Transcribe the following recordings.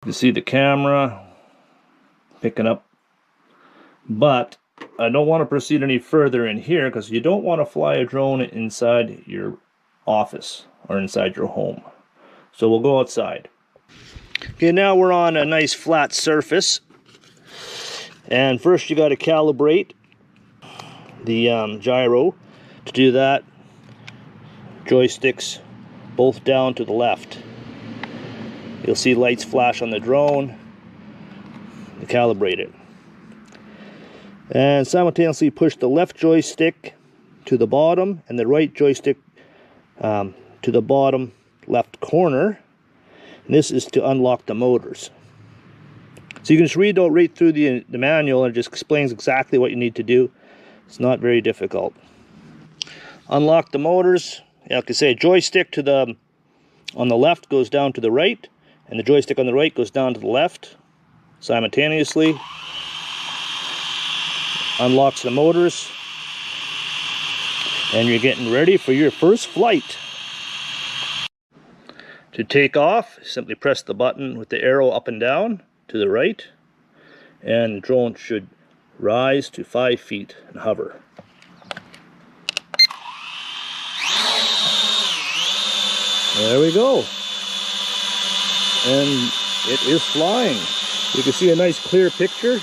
You see the camera picking up, but I don't want to proceed any further in here because you don't want to fly a drone inside your office or inside your home. So we'll go outside. Okay, now we're on a nice flat surface, and first you got to calibrate the gyro. To do that, joysticks both down to the left. You'll see lights flash on the drone to calibrate it. And simultaneously push the left joystick to the bottom and the right joystick to the bottom left corner. And this is to unlock the motors. So you can just read right through the manual, and it just explains exactly what you need to do. It's not very difficult. Unlock the motors. Like I say, joystick to the on the left goes down to the right, and the joystick on the right goes down to the left simultaneously. Unlocks the motors, and you're getting ready for your first flight. To take off, simply press the button with the arrow up and down to the right, and the drone should rise to 5 feet and hover. There we go. And it is flying. You can see a nice clear picture.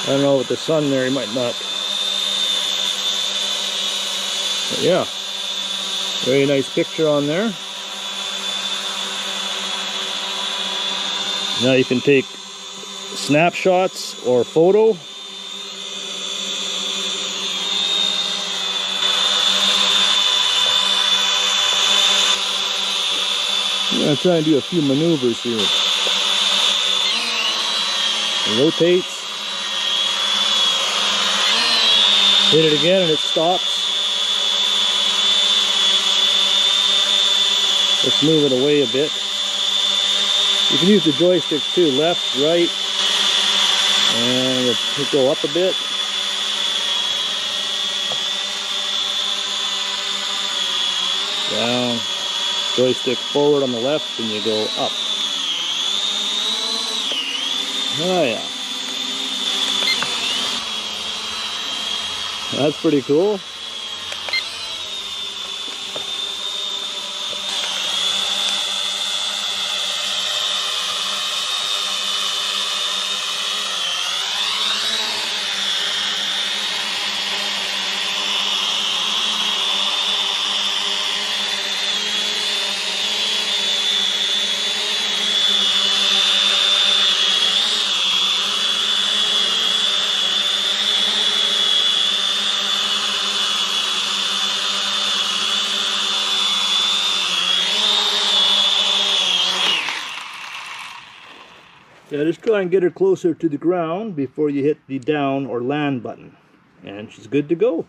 I don't know, with the sun there, you might not. But yeah, very nice picture on there. Now you can take snapshots or photo. I'm going to try and do a few maneuvers here. It rotates. Hit it again and it stops. Let's move it away a bit. You can use the joysticks too, left, right, and it'll go up a bit. Down, joystick forward on the left, and you go up. Oh yeah. That's pretty cool. Yeah, just try and get her closer to the ground before you hit the down or land button. And she's good to go.